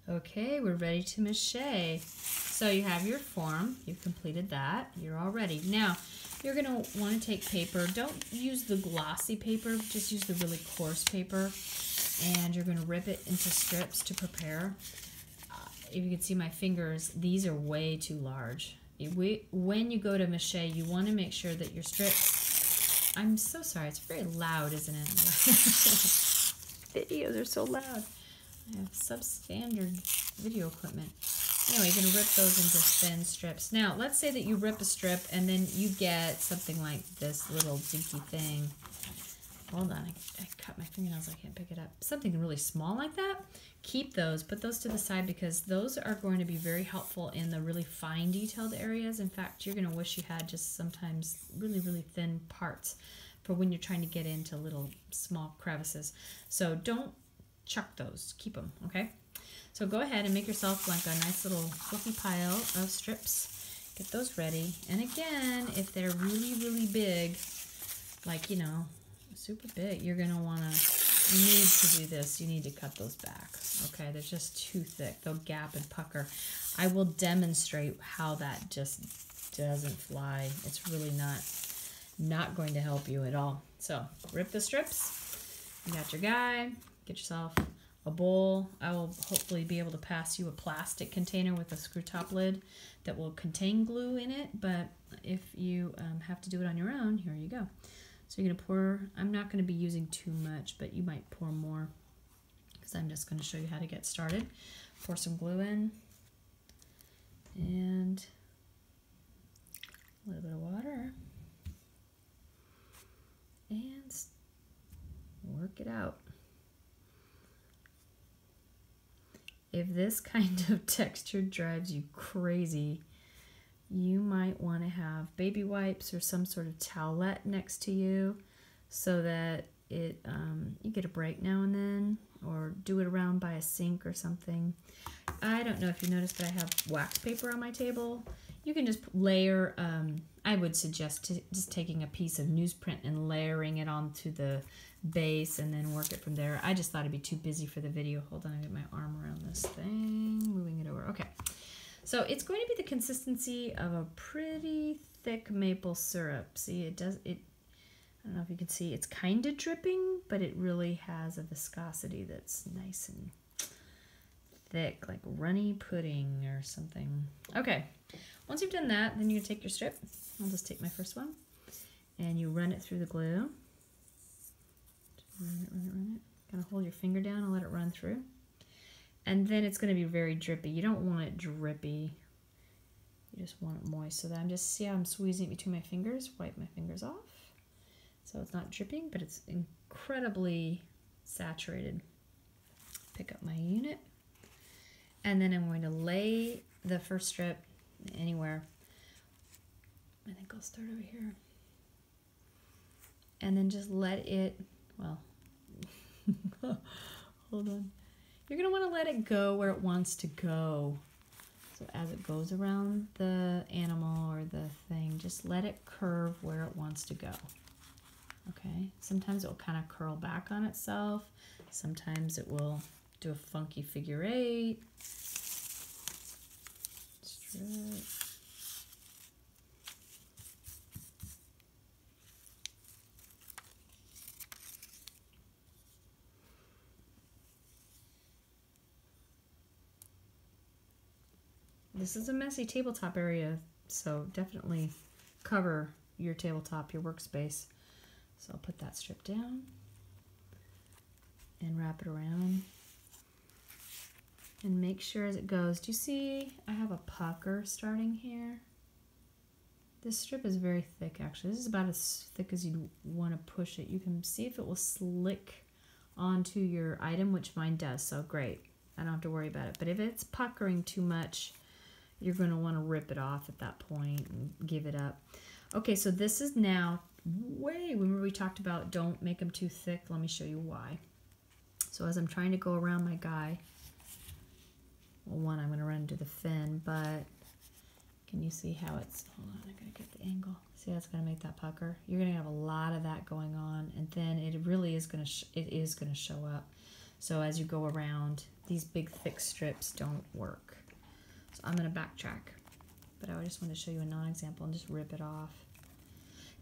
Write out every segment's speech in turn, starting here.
Okay, we're ready to mache. So you have your form, you've completed that, you're all ready. Now, you're gonna wanna take paper, don't use the glossy paper, just use the really coarse paper, and you're gonna rip it into strips to prepare. If you can see my fingers, these are way too large. When you go to mache, you wanna make sure that your strips, I'm so sorry, it's very loud, isn't it? Videos are so loud. I have substandard video equipment. Anyway, you're going to rip those into thin strips. Now, let's say that you rip a strip and then you get something like this little dinky thing. Hold on, I cut my fingernails, I can't pick it up. Something really small like that. Keep those, put those to the side because those are going to be very helpful in the really fine detailed areas. In fact, you're going to wish you had just sometimes really, really thin parts for when you're trying to get into little small crevices. So don't chuck those, keep them, okay? So go ahead and make yourself like a nice little fluffy pile of strips. Get those ready. And again, if they're really, really big, like, you know, super big, you're gonna wanna, you need to do this, you need to cut those back, okay? They're just too thick, they'll gap and pucker. I will demonstrate how that just doesn't fly. It's really not going to help you at all. So rip the strips, you got your guy, get yourself a bowl. I will hopefully be able to pass you a plastic container with a screw top lid that will contain glue in it, but if you have to do it on your own, here you go. So you're gonna pour, I'm not gonna be using too much, but you might pour more because I'm just gonna show you how to get started. Pour some glue in and a little bit of water and work it out. If this kind of texture drives you crazy, you might want to have baby wipes or some sort of towelette next to you so that it you get a break now and then, or do it around by a sink or something. I don't know if you noticed, but I have wax paper on my table. You can just layer, I would suggest just taking a piece of newsprint and layering it onto the base and then work it from there. I just thought it'd be too busy for the video. Hold on, I get my arm around this thing, moving it over. Okay, so it's going to be the consistency of a pretty thick maple syrup. See, I don't know if you can see, it's kind of dripping, but it really has a viscosity that's nice and thick, like runny pudding or something. Okay, once you've done that, then you take your strip. I'll just take my first one, and you run it through the glue. Run it. Kind of hold your finger down and let it run through. And then it's going to be very drippy. You don't want it drippy. You just want it moist. So that see how I'm squeezing it between my fingers? Wipe my fingers off. So it's not dripping, but it's incredibly saturated. Pick up my unit. And then I'm going to lay the first strip anywhere. I think I'll start over here. And then just let it, well, hold on. You're going to want to let it go where it wants to go. So as it goes around the animal or the thing, just let it curve where it wants to go. Okay? Sometimes it will kind of curl back on itself. Sometimes it will do a funky figure eight. Strip. This is a messy tabletop area, so definitely cover your tabletop, your workspace. So I'll put that strip down and wrap it around. And make sure as it goes, do you see I have a pucker starting here? This strip is very thick actually. This is about as thick as you'd want to push it. You can see if it will slick onto your item, which mine does, so great. I don't have to worry about it. But if it's puckering too much, you're going to want to rip it off at that point and give it up. Okay, so this is now remember we talked about don't make them too thick. Let me show you why. So as I'm trying to go around my guy, well, one, I'm going to run into the fin, but can you see how it's, hold on, I got to get the angle. See how it's going to make that pucker? You're going to have a lot of that going on, and then it really is going to, show up. So as you go around, these big thick strips don't work. So I'm going to backtrack, but I just want to show you a non-example and just rip it off.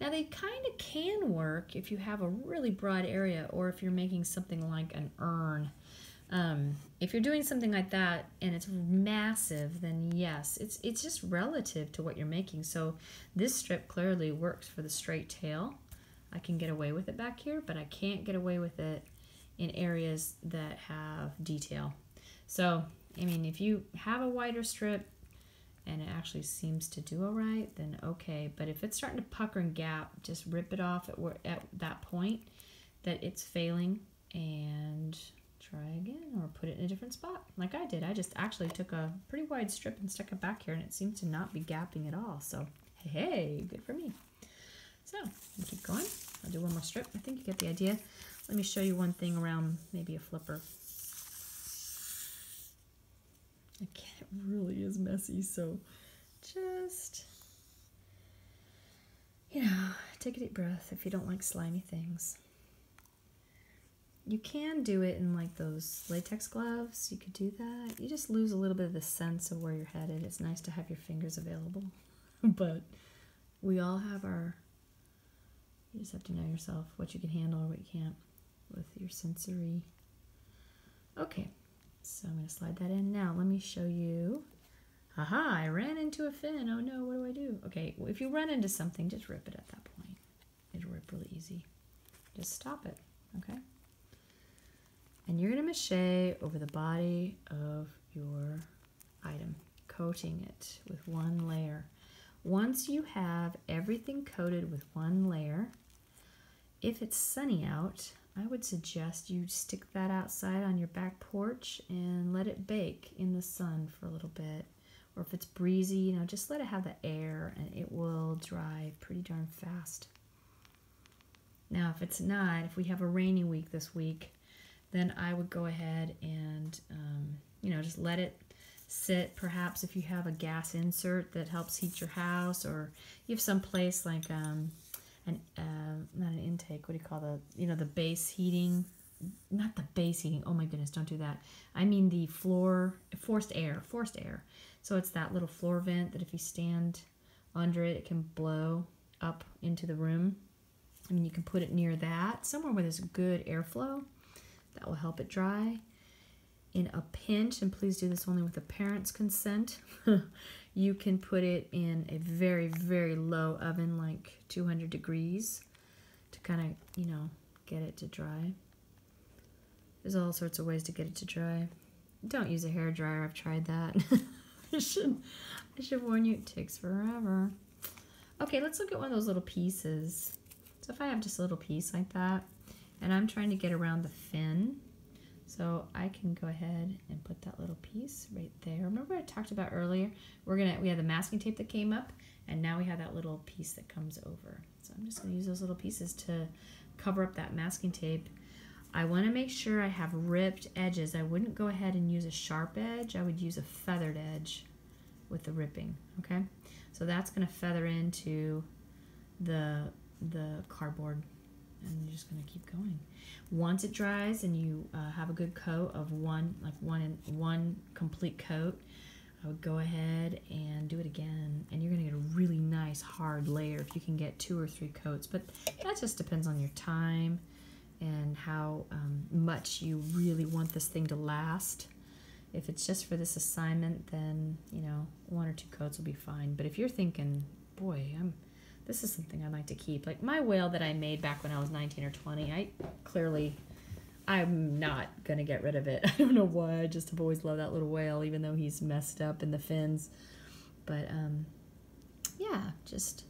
Now they kind of can work if you have a really broad area, or if you're making something like an urn. If you're doing something like that and it's massive, then yes, it's just relative to what you're making. So this strip clearly works for the straight tail. I can get away with it back here, but I can't get away with it in areas that have detail. So, I mean, if you have a wider strip and it actually seems to do all right, then okay. But if it's starting to pucker and gap, just rip it off at that point that it's failing, and try again, or put it in a different spot like I did. I just actually took a pretty wide strip and stuck it back here, and it seems to not be gapping at all. So hey, good for me. So we'll keep going. I'll do one more strip. I think you get the idea. Let me show you one thing around maybe a flipper. Again, it really is messy, so just, you know, take a deep breath if you don't like slimy things. You can do it in like those latex gloves. You could do that. You just lose a little bit of the sense of where you're headed. It's nice to have your fingers available, but we all have our, you just have to know yourself, what you can handle or what you can't with your sensory. Okay, so I'm going to slide that in. Now let me show you. Haha, I ran into a fin. Oh no, what do I do? Okay, well, if you run into something, just rip it at that point. It'll rip really easy. Just stop it, okay? And you're going to mache over the body of your item, coating it with one layer. Once you have everything coated with one layer, if it's sunny out, I would suggest you stick that outside on your back porch and let it bake in the sun for a little bit. Or if it's breezy, you know, just let it have the air and it will dry pretty darn fast. Now, if it's not, if we have a rainy week this week, then I would go ahead and, you know, just let it sit. Perhaps if you have a gas insert that helps heat your house, or you have some place like, not an intake, what do you call the, you know, the base heating, not the base heating, oh my goodness, don't do that. I mean the forced air. So it's that little floor vent that if you stand under it, it can blow up into the room. I mean, you can put it near that, somewhere where there's good airflow. That will help it dry. In a pinch, and please do this only with a parent's consent, you can put it in a very, very low oven, like 200 degrees, to kind of, you know, get it to dry. There's all sorts of ways to get it to dry. Don't use a hair dryer. I've tried that. I should warn you, it takes forever. Okay, let's look at one of those little pieces. So if I have just a little piece like that, and I'm trying to get around the fin, so I can go ahead and put that little piece right there. Remember what I talked about earlier? We had the masking tape that came up, and now we have that little piece that comes over. So I'm just going to use those little pieces to cover up that masking tape. I want to make sure I have ripped edges. I wouldn't go ahead and use a sharp edge. I would use a feathered edge with the ripping, okay? So that's going to feather into the cardboard, and you're just going to keep going. Once it dries and you have a good coat of one complete coat, I would go ahead and do it again, and you're going to get a really nice hard layer if you can get 2 or 3 coats. But that just depends on your time and how much you really want this thing to last. If it's just for this assignment, then, you know, 1 or 2 coats will be fine. But if you're thinking, boy, this is something I'd like to keep, like my whale that I made back when I was 19 or 20, I'm not gonna get rid of it. I don't know why. I just have always loved that little whale, even though he's messed up in the fins. But yeah, just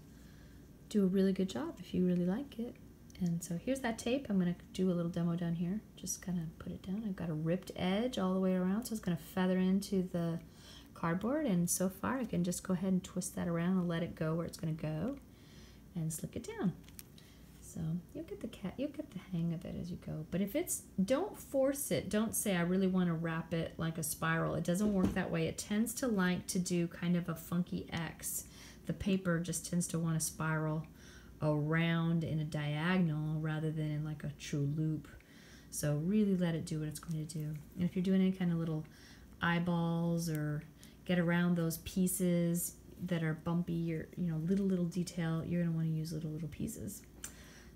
do a really good job if you really like it. And so here's that tape. I'm going to do a little demo down here. Just kind of put it down. I've got a ripped edge all the way around, so it's going to feather into the cardboard. And so far, I can just go ahead and twist that around and let it go where it's going to go, and slick it down. So you'll get the hang of it as you go. But if don't force it. Don't say I really want to wrap it like a spiral. It doesn't work that way. It tends to like to do kind of a funky X. The paper just tends to want to spiral around in a diagonal rather than in like a true loop. So really let it do what it's going to do. And if you're doing any kind of little eyeballs or get around those pieces that are bumpy or, you know, little detail, you're going to want to use little pieces.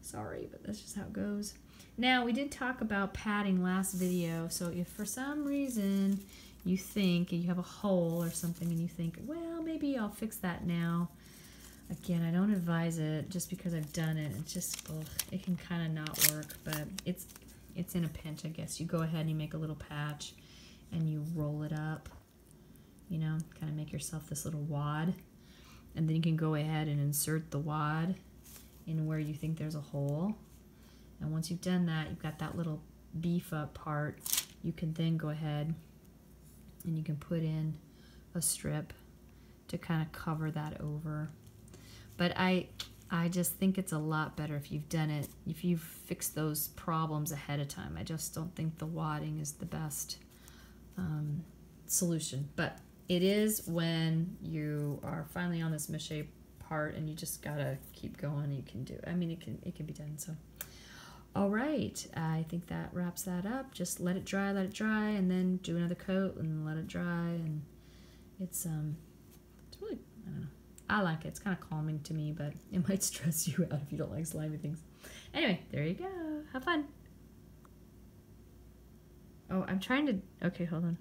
Sorry, but that's just how it goes. Now, we did talk about padding last video, so if for some reason you think you have a hole or something and you think, well, maybe I'll fix that now. Again, I don't advise it just because I've done it. It's just, ugh, it can kind of not work, but it's in a pinch, I guess. You go ahead and you make a little patch and you roll it up, you know, kind of make yourself this little wad. And then you can go ahead and insert the wad in where you think there's a hole. And once you've done that, you've got that little beef up part. You can then go ahead and you can put in a strip to kind of cover that over. But I just think it's a lot better if you've done it, if you've fixed those problems ahead of time. I just don't think the wadding is the best solution. But it is when you are finally on this mishape part and you just gotta keep going. You can do it. I mean, it can be done. So, all right, I think that wraps that up. Just let it dry, and then do another coat and let it dry. And it's really, I don't know. I like it. It's kind of calming to me, but it might stress you out if you don't like slimy things. Anyway, there you go. Have fun. Oh, I'm trying to. Okay, hold on.